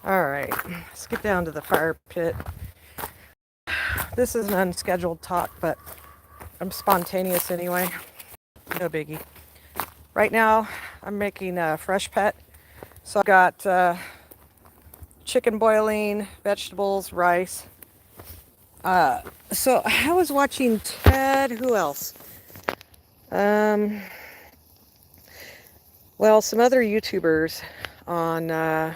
All right, let's get down to the fire pit. This is an unscheduled talk, but I'm spontaneous anyway. No biggie. Right now, I'm making a fresh pet. So I've got chicken boiling, vegetables, rice. So I was watching Ted. Who else? Um, well, some other YouTubers on.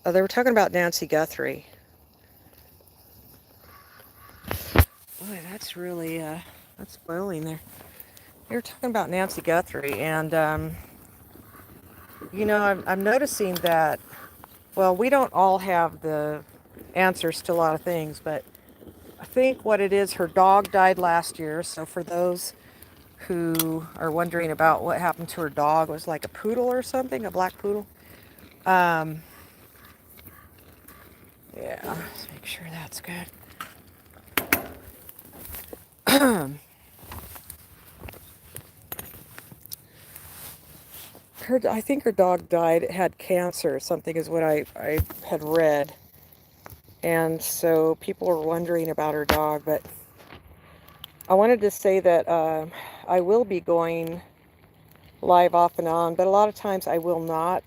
They were talking about Nancy Guthrie. Boy, that's really that's boiling there. They were talking about Nancy Guthrie, and I'm noticing that. Well, we don't all have the answers to a lot of things, but I think what it is, her dog died last year. So for those who are wondering about what happened to her dog, it was like a poodle or something, a black poodle. Um, yeah, let's make sure that's good. I think her dog died, had cancer or something is what I had read. And so people were wondering about her dog, but I wanted to say that I will be going live off and on, but a lot of times I will not.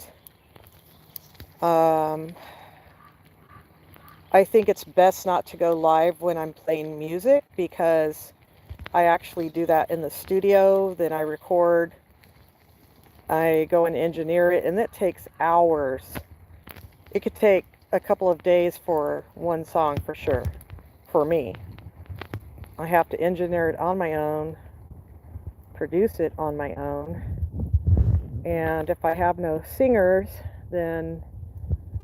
I think it's best not to go live when I'm playing music because I actually do that in the studio, then I record, I go and engineer it, and that takes hours. It could take a couple of days for one song for sure, for me. I have to engineer it on my own, produce it on my own, and if I have no singers, then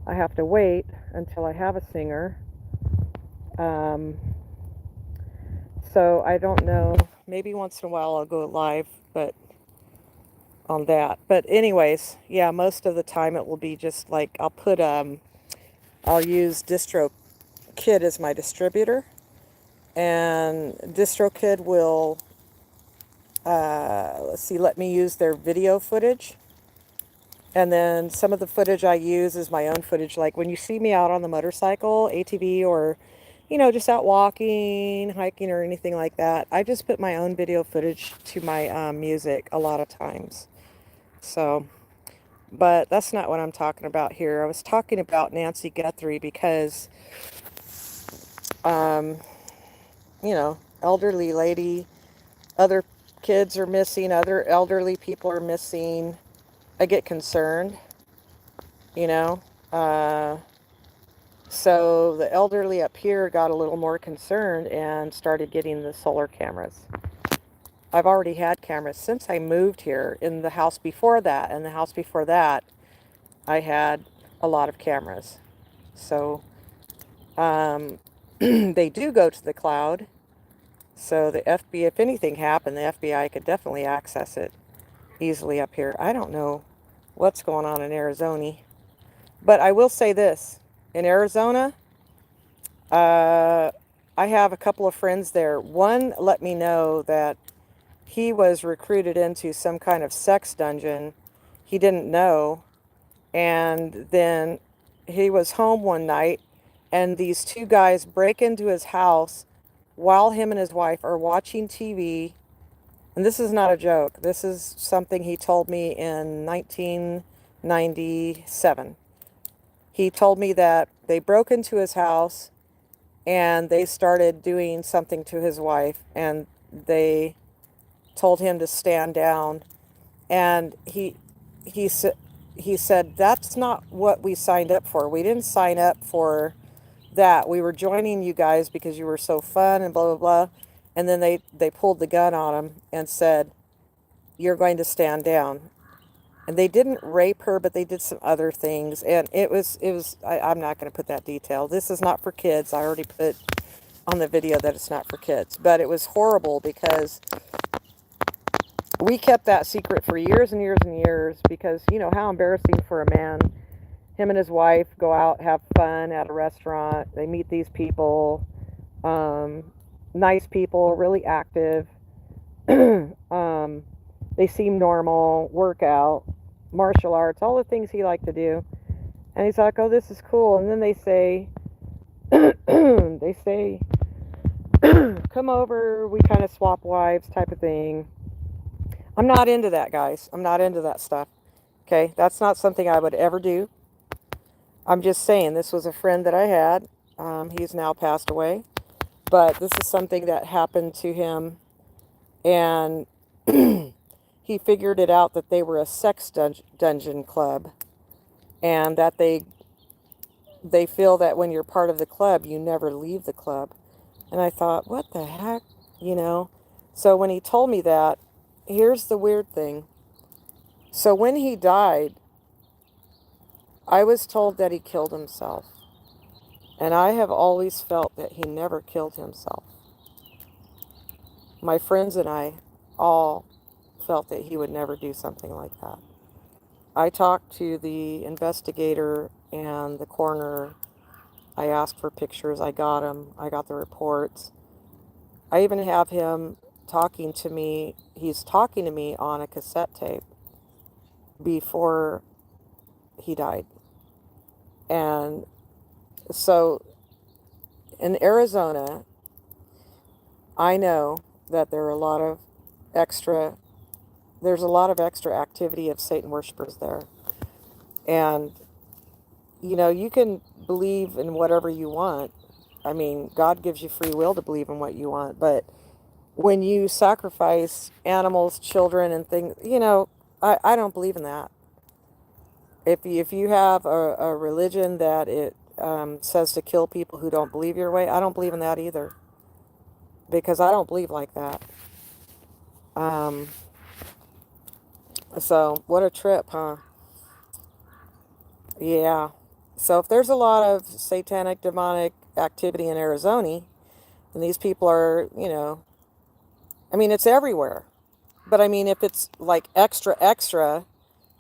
I have to wait until I have a singer. Um, so I don't know. Maybe once in a while I'll go live, but on that. But anyways, yeah, most of the time it will be just like I'll use DistroKid as my distributor, and DistroKid will let me use their video footage. And then some of the footage I use is my own footage. Like when you see me out on the motorcycle, ATV, or, just out walking, hiking, or anything like that, I just put my own video footage to my music a lot of times. So, but that's not what I'm talking about here. I was talking about Nancy Guthrie because, um, elderly lady, other kids are missing, other elderly people are missing. I get concerned, you know. Uh, so the elderly up here got a little more concerned and started getting the solar cameras. I've already had cameras since I moved here. In the house before that, and the house before that, I had a lot of cameras. So they do go to the cloud. So the FBI, if anything happened, the FBI could definitely access it easily up here. I don't know what's going on in Arizona. But I will say this. In Arizona, I have a couple of friends there. One let me know that he was recruited into some kind of sex dungeon. He didn't know. And then he was home one night, and these two guys break into his house while him and his wife are watching TV. And this is not a joke. This is something he told me in 1997. He told me that they broke into his house and they started doing something to his wife, and they told him to stand down. And he said he said that's not what we signed up for. We didn't sign up for that. We were joining you guys because you were so fun and blah blah blah. And then they pulled the gun on him and said, "You're going to stand down." And they didn't rape her, but they did some other things. And I'm not going to put that detail. This is not for kids. I already put on the video that it's not for kids. But it was horrible because we kept that secret for years and years and years because, how embarrassing for a man. Him and his wife go out, have fun at a restaurant. They meet these people, nice people, really active. They seem normal, work out, martial arts, all the things he liked to do. And he's like, oh, this is cool. And then they say, they say, come over, we kind of swap wives type of thing. I'm not into that, guys. I'm not into that stuff. Okay, that's not something I would ever do. I'm just saying, this was a friend that I had. He's now passed away. But this is something that happened to him, and he figured it out that they were a sex dungeon club, and that they feel that when you're part of the club, you never leave the club. And I thought, what the heck, you know? So when he told me that, here's the weird thing. So when he died, I was told that he killed himself. And I have always felt that he never killed himself. My friends and I all felt that he would never do something like that. I talked to the investigator and the coroner. I asked for pictures. I got them. I got the reports. I even have him talking to me. He's talking to me on a cassette tape before he died. And so in Arizona, I know that there are a lot of extra, there's a lot of extra activity of Satan worshipers there. And, you know, you can believe in whatever you want. I mean, God gives you free will to believe in what you want. But when you sacrifice animals, children, and things, you know, I don't believe in that. If you have a religion that it says to kill people who don't believe your way, I don't believe in that either. Because I don't believe like that. Um, so, what a trip, huh? Yeah. So, if there's a lot of satanic, demonic activity in Arizona, and these people are, you know, I mean, it's everywhere. But I mean, if it's like extra, extra,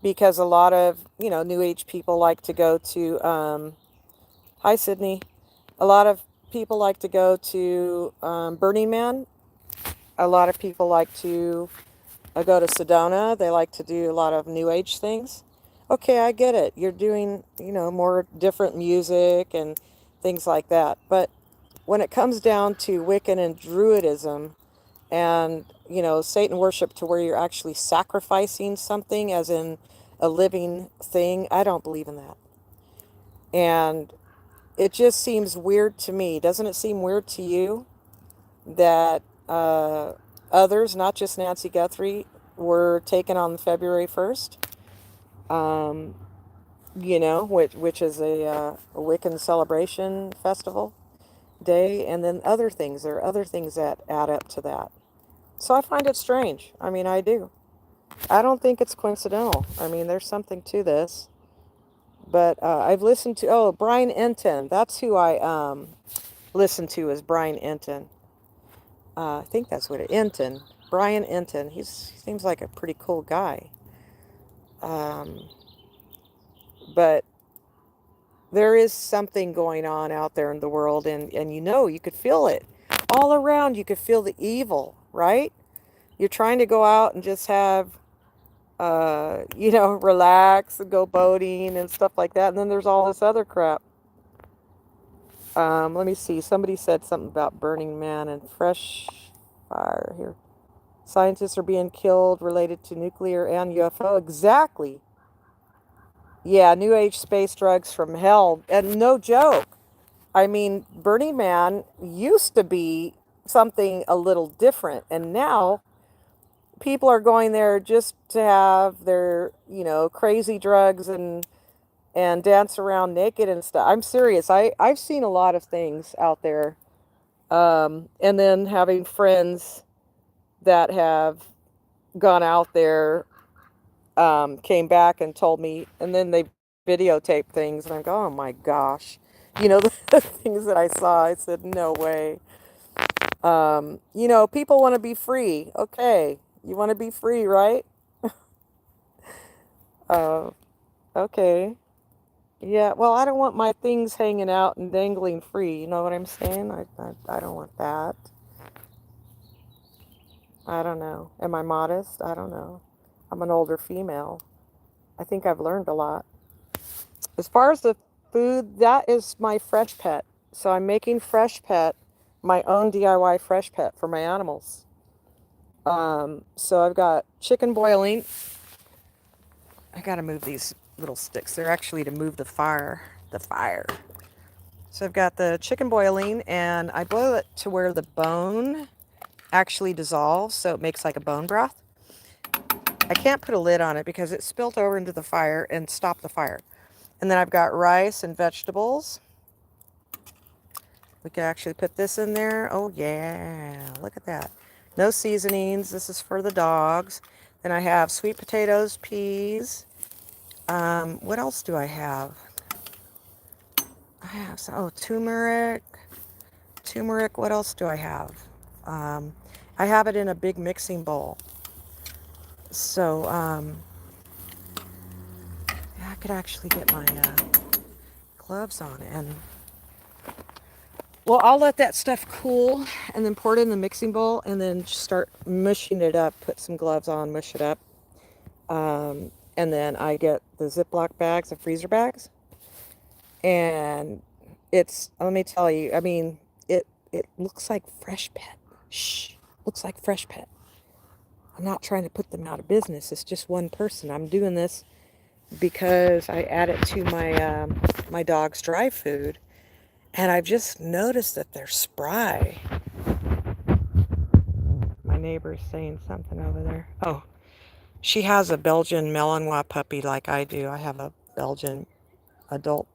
because a lot of, you know, New Age people like to go to, hi, Sydney. A lot of people like to go to Burning Man. A lot of people like to go to Sedona. They like to do a lot of New Age things. Okay, I get it. You're doing, you know, more different music and things like that. But when it comes down to Wiccan and Druidism and, you know, Satan worship to where you're actually sacrificing something as in a living thing, I don't believe in that. And it just seems weird to me. Doesn't it seem weird to you that others, not just Nancy Guthrie, were taken on February 1st? Um, you know, which is a Wiccan celebration festival day, and then other things. There are other things that add up to that. So I find it strange. I mean, I do. I don't think it's coincidental. I mean, there's something to this. But I've listened to, oh, Brian Enton. That's who I listen to, is Brian Enton. I think that's what it, Enton. Brian Enton. He seems like a pretty cool guy. Um, but there is something going on out there in the world, and you know, you could feel it all around. You could feel the evil, right? You're trying to go out and just have, you know, relax and go boating and stuff like that. And then there's all this other crap. Let me see. Somebody said something about Burning Man and fresh fire here. Scientists are being killed related to nuclear and UFO. Exactly. Yeah, New Age space drugs from hell. And no joke. I mean, Burning Man used to be something a little different. And now people are going there just to have their, you know, crazy drugs and dance around naked and stuff. I'm serious. I've seen a lot of things out there. And then having friends that have gone out there, came back and told me, and then they videotape things, and I go, oh my gosh. You know, the things that I saw, I said, no way. You know, people want to be free. Okay, you want to be free, right? Uh, okay. Yeah, well, I don't want my things hanging out and dangling free. You know what I'm saying? I don't want that. I don't know. Am I modest? I don't know. I'm an older female. I think I've learned a lot. As far as the food, that is my fresh pet. So I'm making fresh pet, my own DIY fresh pet for my animals. So I've got chicken boiling. I gotta move these little sticks. They're actually to move the fire. The fire. So I've got the chicken boiling, and I boil it to where the bone actually dissolves, so it makes like a bone broth. I can't put a lid on it because it spilled over into the fire and stopped the fire. And then I've got rice and vegetables. We can actually put this in there. Oh yeah, look at that. No seasonings. This is for the dogs. Then I have sweet potatoes, peas. What else do I have? I have some, oh, turmeric. Turmeric, what else do I have? I have it in a big mixing bowl. So, I could actually get my gloves on. And, well, I'll let that stuff cool and then pour it in the mixing bowl and then start mushing it up. Put some gloves on, mush it up. And then I get the Ziploc bags, the freezer bags. And it's, let me tell you, I mean, it looks like Fresh Pet. Shh, looks like Fresh Pet. I'm not trying to put them out of business. It's just one person. I'm doing this because I add it to my my dog's dry food, and I've just noticed that they're spry. My neighbor's saying something over there. Oh, she has a Belgian Malinois puppy like I do. I have a Belgian adult.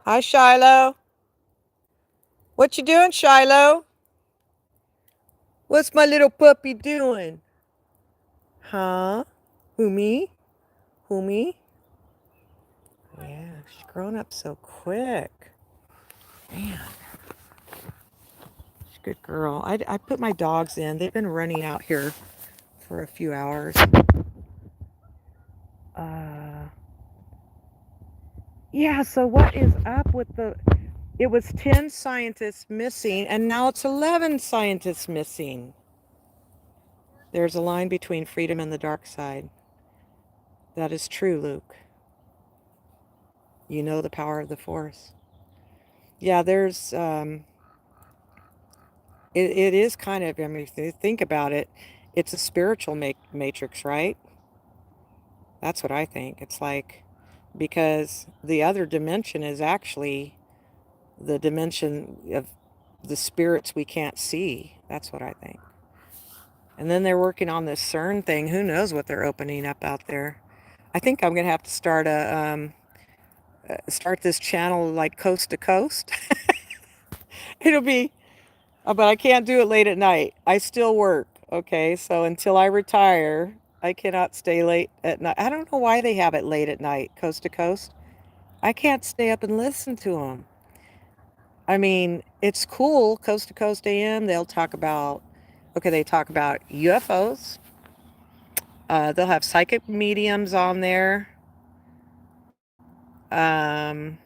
Hi, Shiloh. What you doing, Shiloh? What's my little puppy doing? Huh? Who, me? Who, me? Yeah, she's grown up so quick. Man, she's a good girl. I put my dogs in. They've been running out here for a few hours. Yeah, so what is up with the... It was 10 scientists missing, and now it's 11 scientists missing. There's a line between freedom and the dark side. That is true, Luke. You know the power of the Force. Yeah, there's... It is kind of, I mean, if you think about it, it's a spiritual matrix, right? That's what I think. It's like, because the other dimension is actually the dimension of the spirits we can't see. That's what I think. And then they're working on this CERN thing. Who knows what they're opening up out there? I think I'm going to have to start start this channel like coast to coast. It'll be, but I can't do it late at night. I still work. Okay, so until I retire, I cannot stay late at night. I don't know why they have it late at night, coast to coast. I can't stay up and listen to them. I mean, it's cool, coast to coast AM. They'll talk about, okay, they talk about UFOs. They'll have psychic mediums on there. Um,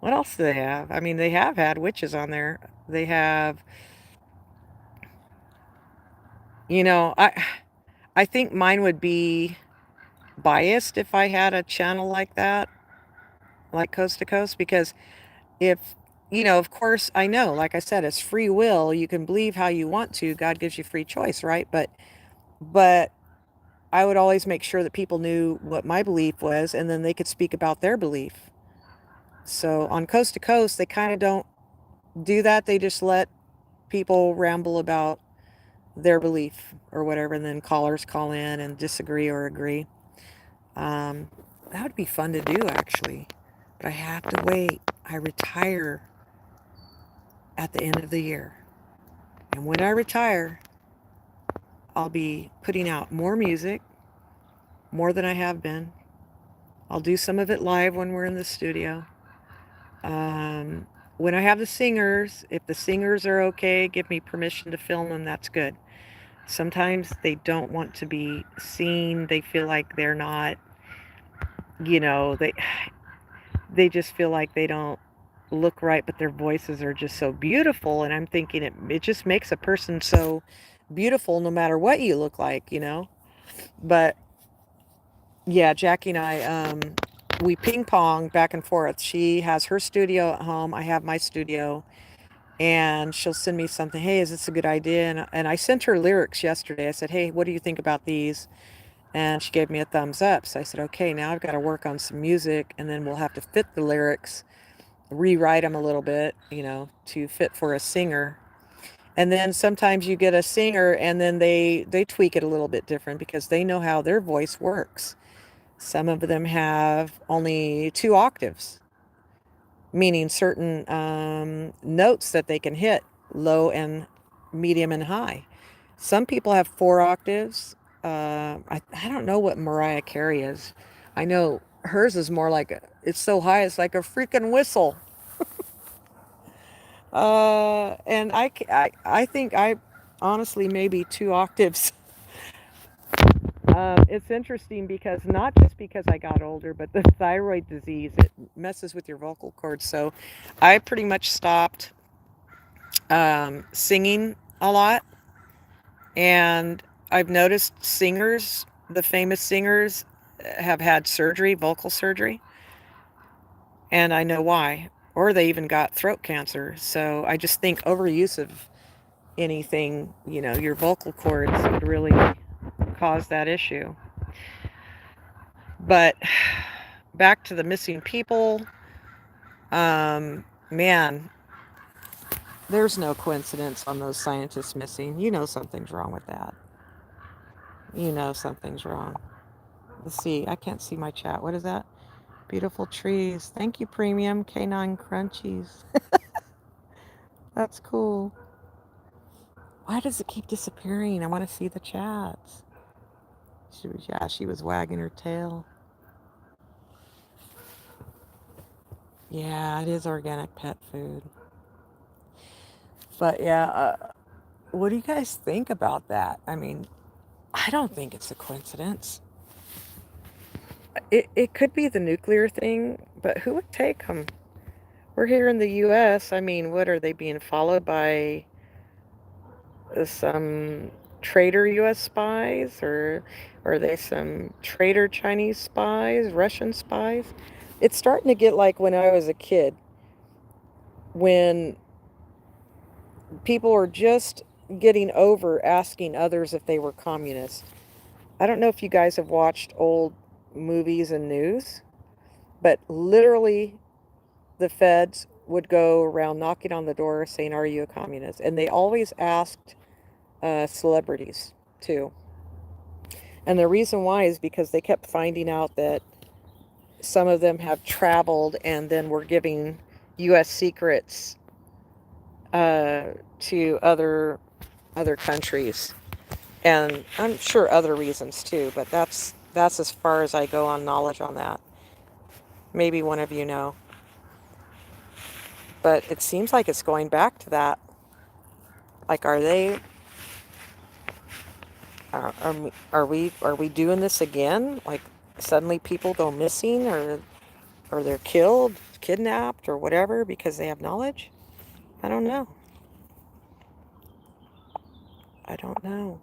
what else do they have? I mean, they have had witches on there. They have, you know, I think mine would be biased if I had a channel like that, like coast to coast, because if, you know, of course, I know, like I said, it's free will. You can believe how you want to. God gives you free choice, right? But I would always make sure that people knew what my belief was, and then they could speak about their belief. So on coast to coast, they kind of don't do that. They just let people ramble about their belief or whatever, and then callers call in and disagree or agree. That would be fun to do, actually. But I have to wait. I retire at the end of the year. And when I retire, I'll be putting out more music, more than I have been. I'll do some of it live when we're in the studio. When I have the singers, if the singers are okay, give me permission to film them, that's good. Sometimes they don't want to be seen. They feel like they're not, you know, they just feel like they don't look right, but their voices are just so beautiful. And I'm thinking it just makes a person so beautiful no matter what you look like, you know. But Yeah, Jackie and I, we ping pong back and forth. She has her studio at home. I have my studio, and she'll send me something. Hey, is this a good idea? And I sent her lyrics yesterday. I said, hey, what do you think about these? And she gave me a thumbs up. So I said, okay, now I've got to work on some music, and then we'll have to fit the lyrics, rewrite them a little bit, to fit for a singer. And then sometimes you get a singer, and then they tweak it a little bit different because they know how their voice works. Some of them have only 2 octaves, meaning certain notes that they can hit, low and medium and high. Some people have 4 octaves. I don't know what Mariah Carey is. I know hers is more like it's so high it's like a freaking whistle. And I think I honestly maybe 2 octaves. It's interesting because not just because I got older, but the thyroid disease, it messes with your vocal cords. So I pretty much stopped singing a lot. And I've noticed singers, the famous singers, have had surgery, vocal surgery. And I know why. Or they even got throat cancer. So I just think overuse of anything, your vocal cords would really cause that issue. But back to the missing people. Man, there's no coincidence on those scientists missing. You know something's wrong with that. You know something's wrong. Let's see. I can't see my chat. What is that? Beautiful trees. Thank you, Premium Canine Crunchies. That's cool. Why does it keep disappearing? I want to see the chats. She was wagging her tail. Yeah, it is organic pet food. But yeah, what do you guys think about that? I mean, I don't think it's a coincidence. It could be the nuclear thing, but who would take them? We're here in the U.S. I mean, what are they being followed by? Some traitor U.S. spies, or are they some traitor Chinese spies, Russian spies? It's starting to get like when I was a kid, when people were just getting over asking others if they were communist. I don't know if you guys have watched old movies and news, but literally the feds would go around knocking on the door saying, are you a communist? And they always asked celebrities too. And the reason why is because they kept finding out that some of them have traveled and then were giving U.S. secrets to other countries, and I'm sure other reasons too. But that's as far as I go on knowledge on that. Maybe one of you know, but it seems like it's going back to that. Like, are we doing this again? Like, suddenly people go missing, or they're killed, kidnapped, or whatever because they have knowledge? I don't know. I don't know.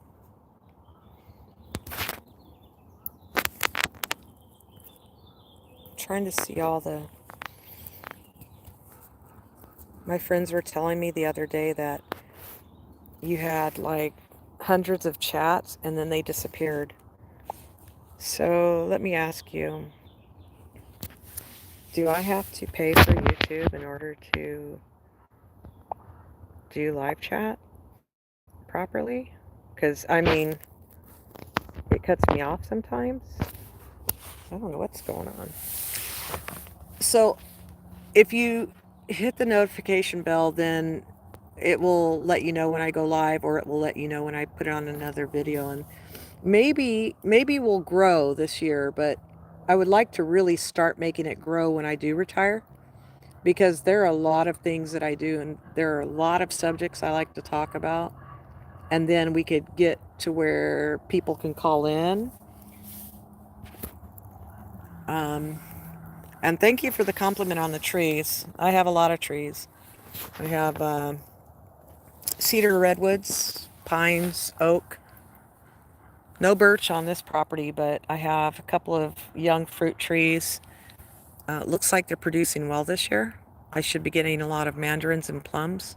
I'm trying to see all the. My friends were telling me the other day that you had like hundreds of chats and then they disappeared. So let me ask you, do I have to pay for YouTube in order to do live chat properly? Because, I mean, it cuts me off sometimes. I don't know what's going on. So if you hit the notification bell, then it will let you know when I go live, or it will let you know when I put on another video. And maybe we'll grow this year, but I would like to really start making it grow when I do retire, because there are a lot of things that I do, and there are a lot of subjects I like to talk about. And then we could get to where people can call in. Um, and thank you for the compliment on the trees. I have a lot of trees. I have cedar, redwoods, pines, oak, No birch on this property, but I have a couple of young fruit trees. Looks like they're producing well this year. I should be getting a lot of mandarins and plums.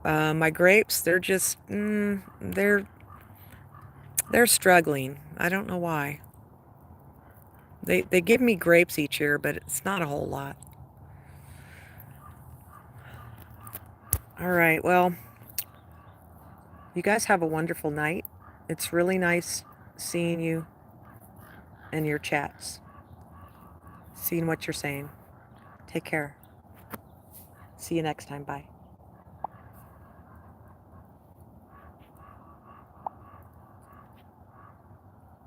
My grapes, they're just, they're struggling. I don't know why. They give me grapes each year, but it's not a whole lot. All right, well, you guys have a wonderful night. It's really nice seeing you and your chats, seeing what you're saying. Take care. See you next time. Bye.